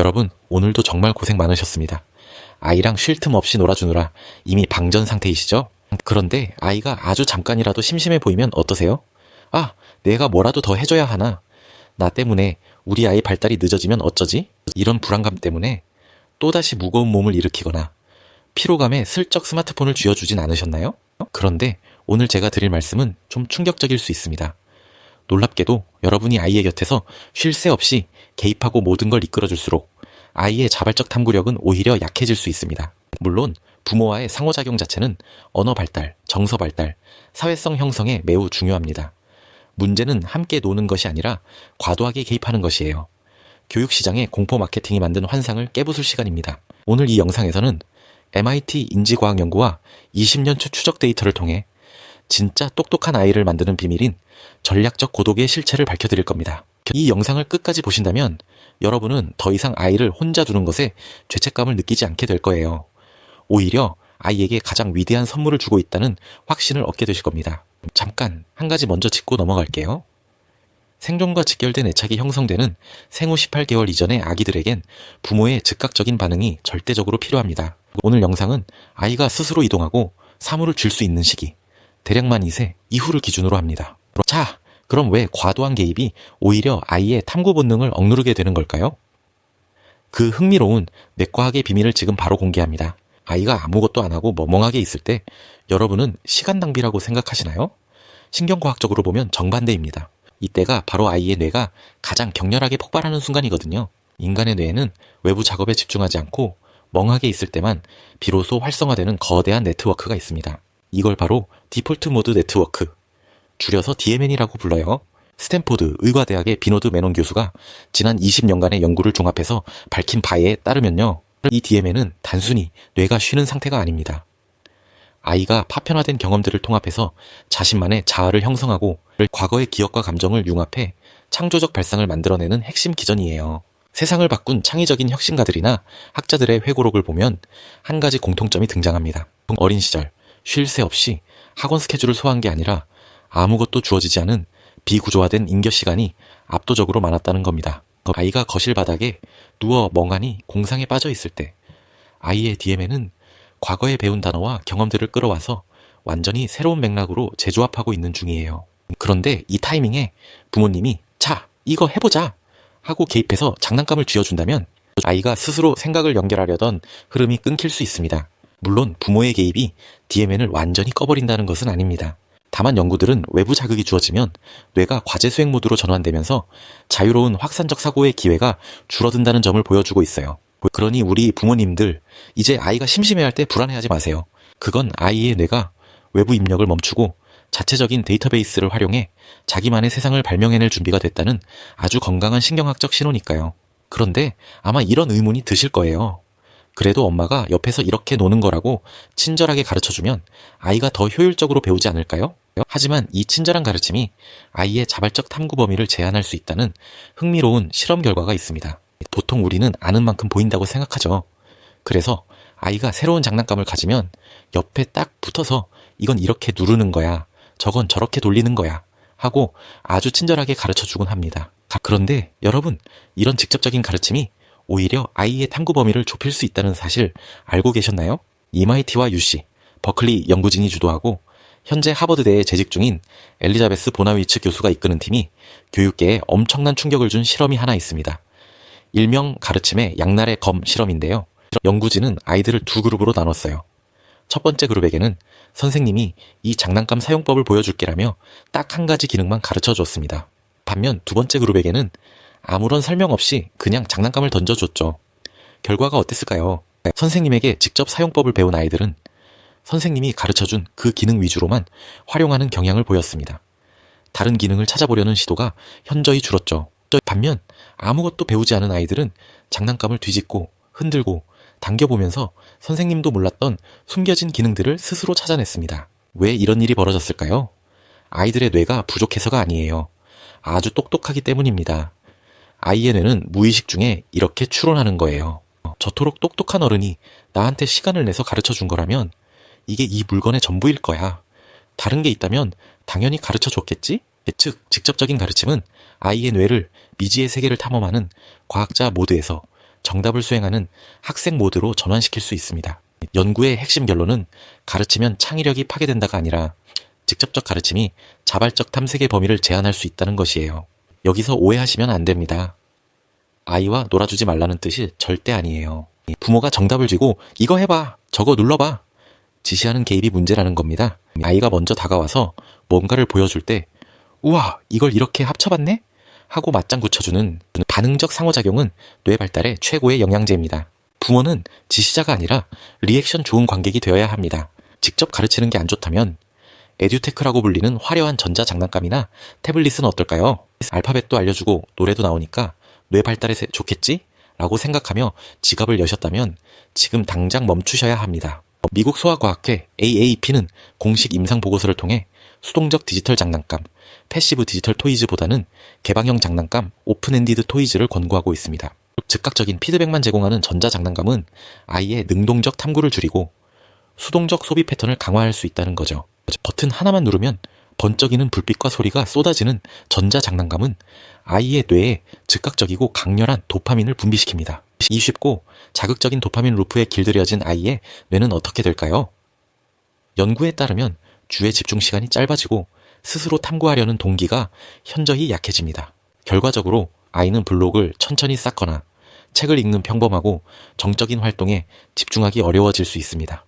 여러분, 오늘도 정말 고생 많으셨습니다. 아이랑 쉴 틈 없이 놀아주느라 이미 방전 상태이시죠? 그런데 아이가 아주 잠깐이라도 심심해 보이면 어떠세요? 아, 내가 뭐라도 더 해줘야 하나? 나 때문에 우리 아이 발달이 늦어지면 어쩌지? 이런 불안감 때문에 또다시 무거운 몸을 일으키거나 피로감에 슬쩍 스마트폰을 쥐어주진 않으셨나요? 그런데 오늘 제가 드릴 말씀은 좀 충격적일 수 있습니다. 놀랍게도 여러분이 아이의 곁에서 쉴 새 없이 개입하고 모든 걸 이끌어줄수록 아이의 자발적 탐구력은 오히려 약해질 수 있습니다. 물론 부모와의 상호작용 자체는 언어 발달, 정서 발달, 사회성 형성에 매우 중요합니다. 문제는 함께 노는 것이 아니라 과도하게 개입하는 것이에요. 교육시장의 공포 마케팅이 만든 환상을 깨부술 시간입니다. 오늘 이 영상에서는 MIT 인지과학연구와 20년치 추적 데이터를 통해 진짜 똑똑한 아이를 만드는 비밀인 전략적 고독의 실체를 밝혀드릴 겁니다. 이 영상을 끝까지 보신다면 여러분은 더 이상 아이를 혼자 두는 것에 죄책감을 느끼지 않게 될 거예요. 오히려 아이에게 가장 위대한 선물을 주고 있다는 확신을 얻게 되실 겁니다. 잠깐 한 가지 먼저 짚고 넘어갈게요. 생존과 직결된 애착이 형성되는 생후 18개월 이전의 아기들에겐 부모의 즉각적인 반응이 절대적으로 필요합니다. 오늘 영상은 아이가 스스로 이동하고 사물을 쥘 수 있는 시기, 대략 만 2세 이후를 기준으로 합니다. 자, 그럼 왜 과도한 개입이 오히려 아이의 탐구 본능을 억누르게 되는 걸까요? 그 흥미로운 내과학의 비밀을 지금 바로 공개합니다. 아이가 아무것도 안 하고 멍멍하게 있을 때 여러분은 시간 낭비라고 생각하시나요? 신경과학적으로 보면 정반대입니다. 이때가 바로 아이의 뇌가 가장 격렬하게 폭발하는 순간이거든요. 인간의 뇌에는 외부 작업에 집중하지 않고 멍하게 있을 때만 비로소 활성화되는 거대한 네트워크가 있습니다. 이걸 바로 디폴트 모드 네트워크, 줄여서 DMN이라고 불러요. 스탠포드 의과대학의 비노드 메논 교수가 지난 20년간의 연구를 종합해서 밝힌 바에 따르면요. 이 DMN은 단순히 뇌가 쉬는 상태가 아닙니다. 아이가 파편화된 경험들을 통합해서 자신만의 자아를 형성하고 과거의 기억과 감정을 융합해 창조적 발상을 만들어내는 핵심 기전이에요. 세상을 바꾼 창의적인 혁신가들이나 학자들의 회고록을 보면 한 가지 공통점이 등장합니다. 어린 시절 쉴 새 없이 학원 스케줄을 소화한 게 아니라 아무것도 주어지지 않은 비구조화된 인겨 시간이 압도적으로 많았다는 겁니다. 아이가 거실 바닥에 누워 멍하니 공상에 빠져 있을 때 아이의 DMN은 과거에 배운 단어와 경험들을 끌어와서 완전히 새로운 맥락으로 재조합하고 있는 중이에요. 그런데 이 타이밍에 부모님이 자, 이거 해보자 하고 개입해서 장난감을 쥐어준다면 아이가 스스로 생각을 연결하려던 흐름이 끊길 수 있습니다. 물론 부모의 개입이 DMN을 완전히 꺼버린다는 것은 아닙니다. 다만 연구들은 외부 자극이 주어지면 뇌가 과제 수행 모드로 전환되면서 자유로운 확산적 사고의 기회가 줄어든다는 점을 보여주고 있어요. 그러니 우리 부모님들, 이제 아이가 심심해할 때 불안해하지 마세요. 그건 아이의 뇌가 외부 입력을 멈추고 자체적인 데이터베이스를 활용해 자기만의 세상을 발명해낼 준비가 됐다는 아주 건강한 신경학적 신호니까요. 그런데 아마 이런 의문이 드실 거예요. 그래도 엄마가 옆에서 이렇게 노는 거라고 친절하게 가르쳐주면 아이가 더 효율적으로 배우지 않을까요? 하지만 이 친절한 가르침이 아이의 자발적 탐구 범위를 제한할 수 있다는 흥미로운 실험 결과가 있습니다. 보통 우리는 아는 만큼 보인다고 생각하죠. 그래서 아이가 새로운 장난감을 가지면 옆에 딱 붙어서 이건 이렇게 누르는 거야, 저건 저렇게 돌리는 거야 하고 아주 친절하게 가르쳐주곤 합니다. 그런데 여러분, 이런 직접적인 가르침이 오히려 아이의 탐구 범위를 좁힐 수 있다는 사실 알고 계셨나요? MIT와 UC, 버클리 연구진이 주도하고 현재 하버드대에 재직 중인 엘리자베스 보나위츠 교수가 이끄는 팀이 교육계에 엄청난 충격을 준 실험이 하나 있습니다. 일명 가르침의 양날의 검 실험인데요. 연구진은 아이들을 두 그룹으로 나눴어요. 첫 번째 그룹에게는 선생님이 이 장난감 사용법을 보여줄게라며 딱 한 가지 기능만 가르쳐 줬습니다. 반면 두 번째 그룹에게는 아무런 설명 없이 그냥 장난감을 던져줬죠. 결과가 어땠을까요? 선생님에게 직접 사용법을 배운 아이들은 선생님이 가르쳐준 그 기능 위주로만 활용하는 경향을 보였습니다. 다른 기능을 찾아보려는 시도가 현저히 줄었죠. 반면 아무것도 배우지 않은 아이들은 장난감을 뒤집고 흔들고 당겨보면서 선생님도 몰랐던 숨겨진 기능들을 스스로 찾아냈습니다. 왜 이런 일이 벌어졌을까요? 아이들의 뇌가 부족해서가 아니에요. 아주 똑똑하기 때문입니다. 아이의 뇌는 무의식 중에 이렇게 추론하는 거예요. 저토록 똑똑한 어른이 나한테 시간을 내서 가르쳐 준 거라면 이게 이 물건의 전부일 거야. 다른 게 있다면 당연히 가르쳐 줬겠지? 즉, 직접적인 가르침은 아이의 뇌를 미지의 세계를 탐험하는 과학자 모드에서 정답을 수행하는 학생 모드로 전환시킬 수 있습니다. 연구의 핵심 결론은 가르치면 창의력이 파괴된다가 아니라 직접적 가르침이 자발적 탐색의 범위를 제한할 수 있다는 것이에요. 여기서 오해하시면 안 됩니다. 아이와 놀아주지 말라는 뜻이 절대 아니에요. 부모가 정답을 쥐고 이거 해봐, 저거 눌러봐 지시하는 개입이 문제라는 겁니다. 아이가 먼저 다가와서 뭔가를 보여줄 때 우와, 이걸 이렇게 합쳐봤네? 하고 맞장구 쳐주는 반응적 상호작용은 뇌 발달의 최고의 영양제입니다. 부모는 지시자가 아니라 리액션 좋은 관객이 되어야 합니다. 직접 가르치는 게 안 좋다면 에듀테크라고 불리는 화려한 전자장난감이나 태블릿은 어떨까요? 알파벳도 알려주고 노래도 나오니까 뇌 발달에 좋겠지? 라고 생각하며 지갑을 여셨다면 지금 당장 멈추셔야 합니다. 미국 소아과학회 AAP는 공식 임상 보고서를 통해 수동적 디지털 장난감, 패시브 디지털 토이즈보다는 개방형 장난감, 오픈엔디드 토이즈를 권고하고 있습니다. 즉각적인 피드백만 제공하는 전자장난감은 아이의 능동적 탐구를 줄이고 수동적 소비 패턴을 강화할 수 있다는 거죠. 버튼 하나만 누르면 번쩍이는 불빛과 소리가 쏟아지는 전자장난감은 아이의 뇌에 즉각적이고 강렬한 도파민을 분비시킵니다. 이 쉽고 자극적인 도파민 루프에 길들여진 아이의 뇌는 어떻게 될까요? 연구에 따르면 주의 집중 시간이 짧아지고 스스로 탐구하려는 동기가 현저히 약해집니다. 결과적으로 아이는 블록을 천천히 쌓거나 책을 읽는 평범하고 정적인 활동에 집중하기 어려워질 수 있습니다.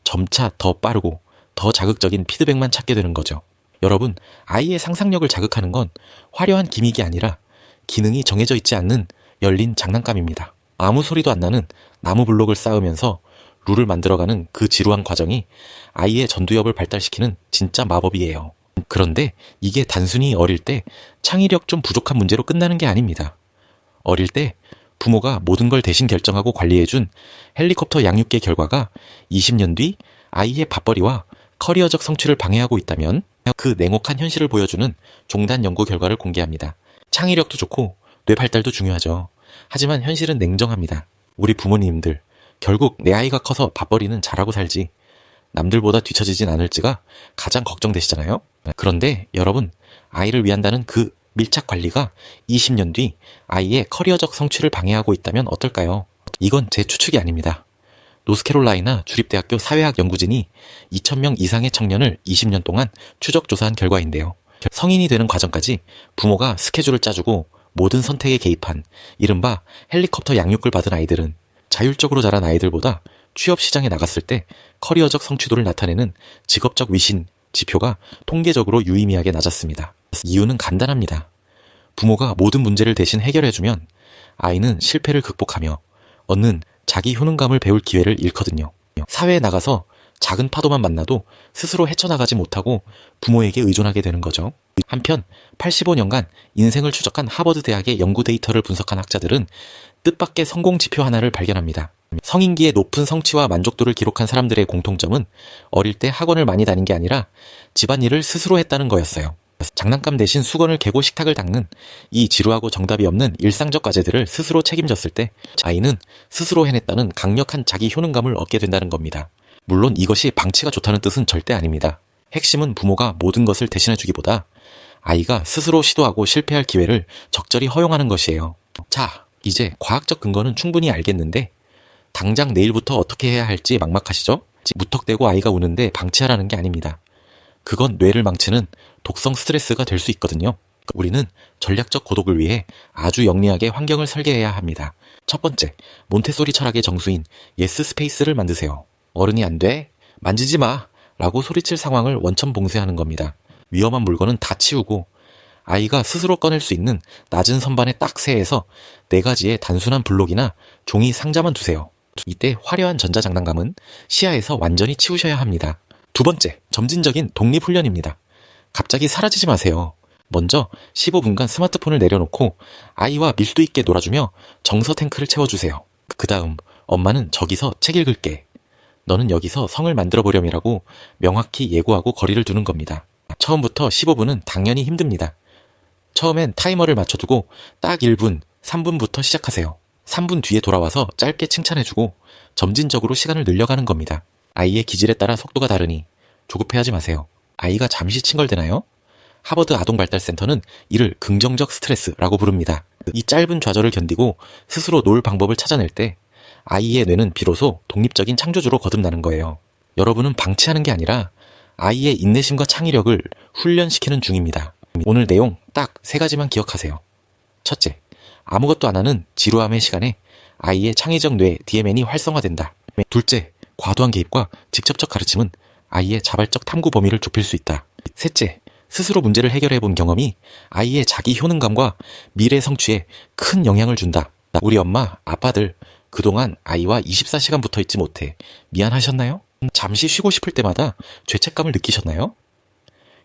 점차 더 빠르고 더 자극적인 피드백만 찾게 되는 거죠. 여러분, 아이의 상상력을 자극하는 건 화려한 기믹이 아니라 기능이 정해져 있지 않는 열린 장난감입니다. 아무 소리도 안 나는 나무 블록을 쌓으면서 룰을 만들어가는 그 지루한 과정이 아이의 전두엽을 발달시키는 진짜 마법이에요. 그런데 이게 단순히 어릴 때 창의력 좀 부족한 문제로 끝나는 게 아닙니다. 어릴 때 부모가 모든 걸 대신 결정하고 관리해준 헬리콥터 양육계 결과가 20년 뒤 아이의 밥벌이와 커리어적 성취를 방해하고 있다면 그 냉혹한 현실을 보여주는 종단 연구 결과를 공개합니다. 창의력도 좋고 뇌 발달도 중요하죠. 하지만 현실은 냉정합니다. 우리 부모님들, 결국 내 아이가 커서 밥벌이는 잘하고 살지 남들보다 뒤처지진 않을지가 가장 걱정되시잖아요. 그런데 여러분, 아이를 위한다는 그 밀착 관리가 20년 뒤 아이의 커리어적 성취를 방해하고 있다면 어떨까요? 이건 제 추측이 아닙니다. 노스캐롤라이나 주립대학교 사회학 연구진이 2,000명 이상의 청년을 20년 동안 추적 조사한 결과인데요. 성인이 되는 과정까지 부모가 스케줄을 짜주고 모든 선택에 개입한 이른바 헬리콥터 양육을 받은 아이들은 자율적으로 자란 아이들보다 취업 시장에 나갔을 때 커리어적 성취도를 나타내는 직업적 위신 지표가 통계적으로 유의미하게 낮았습니다. 이유는 간단합니다. 부모가 모든 문제를 대신 해결해주면 아이는 실패를 극복하며 얻는 자기 효능감을 배울 기회를 잃거든요. 사회에 나가서 작은 파도만 만나도 스스로 헤쳐나가지 못하고 부모에게 의존하게 되는 거죠. 한편 85년간 인생을 추적한 하버드 대학의 연구 데이터를 분석한 학자들은 뜻밖의 성공 지표 하나를 발견합니다. 성인기의 높은 성취와 만족도를 기록한 사람들의 공통점은 어릴 때 학원을 많이 다닌 게 아니라 집안일을 스스로 했다는 거였어요. 장난감 대신 수건을 개고 식탁을 닦는 이 지루하고 정답이 없는 일상적 과제들을 스스로 책임졌을 때 아이는 스스로 해냈다는 강력한 자기 효능감을 얻게 된다는 겁니다. 물론 이것이 방치가 좋다는 뜻은 절대 아닙니다. 핵심은 부모가 모든 것을 대신해주기보다 아이가 스스로 시도하고 실패할 기회를 적절히 허용하는 것이에요. 자, 이제 과학적 근거는 충분히 알겠는데 당장 내일부터 어떻게 해야 할지 막막하시죠? 무턱대고 아이가 우는데 방치하라는 게 아닙니다. 그건 뇌를 망치는 독성 스트레스가 될 수 있거든요. 우리는 전략적 고독을 위해 아주 영리하게 환경을 설계해야 합니다. 첫 번째, 몬테소리 철학의 정수인 예스 스페이스를 만드세요. 어른이 안 돼, 만지지 마 라고 소리칠 상황을 원천 봉쇄하는 겁니다. 위험한 물건은 다 치우고 아이가 스스로 꺼낼 수 있는 낮은 선반에 딱 세해서 4가지의 단순한 블록이나 종이 상자만 두세요. 이때 화려한 전자장난감은 시야에서 완전히 치우셔야 합니다. 두 번째, 점진적인 독립훈련입니다. 갑자기 사라지지 마세요. 먼저 15분간 스마트폰을 내려놓고 아이와 밀도 있게 놀아주며 정서 탱크를 채워주세요. 그 다음 엄마는 저기서 책 읽을게. 너는 여기서 성을 만들어보렴이라고 명확히 예고하고 거리를 두는 겁니다. 처음부터 15분은 당연히 힘듭니다. 처음엔 타이머를 맞춰두고 딱 1분, 3분부터 시작하세요. 3분 뒤에 돌아와서 짧게 칭찬해주고 점진적으로 시간을 늘려가는 겁니다. 아이의 기질에 따라 속도가 다르니 조급해하지 마세요. 아이가 잠시 칭얼대나요? 하버드 아동발달센터는 이를 긍정적 스트레스라고 부릅니다. 이 짧은 좌절을 견디고 스스로 놀 방법을 찾아낼 때 아이의 뇌는 비로소 독립적인 창조주로 거듭나는 거예요. 여러분은 방치하는 게 아니라 아이의 인내심과 창의력을 훈련시키는 중입니다. 오늘 내용 딱 3가지만 기억하세요. 첫째, 아무것도 안 하는 지루함의 시간에 아이의 창의적 뇌 DMN이 활성화된다. 둘째, 과도한 개입과 직접적 가르침은 아이의 자발적 탐구 범위를 좁힐 수 있다. 셋째, 스스로 문제를 해결해 본 경험이 아이의 자기 효능감과 미래 성취에 큰 영향을 준다. 우리 엄마, 아빠들 그동안 아이와 24시간 붙어 있지 못해 미안하셨나요? 잠시 쉬고 싶을 때마다 죄책감을 느끼셨나요?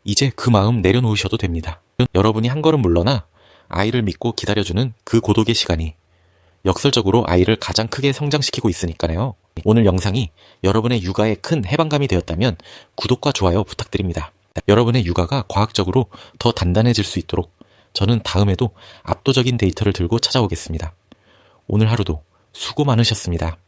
이제 그 마음 내려놓으셔도 됩니다. 여러분이 한 걸음 물러나 아이를 믿고 기다려주는 그 고독의 시간이 역설적으로 아이를 가장 크게 성장시키고 있으니까요. 오늘 영상이 여러분의 육아에 큰 해방감이 되었다면 구독과 좋아요 부탁드립니다. 여러분의 육아가 과학적으로 더 단단해질 수 있도록 저는 다음에도 압도적인 데이터를 들고 찾아오겠습니다. 오늘 하루도 수고 많으셨습니다.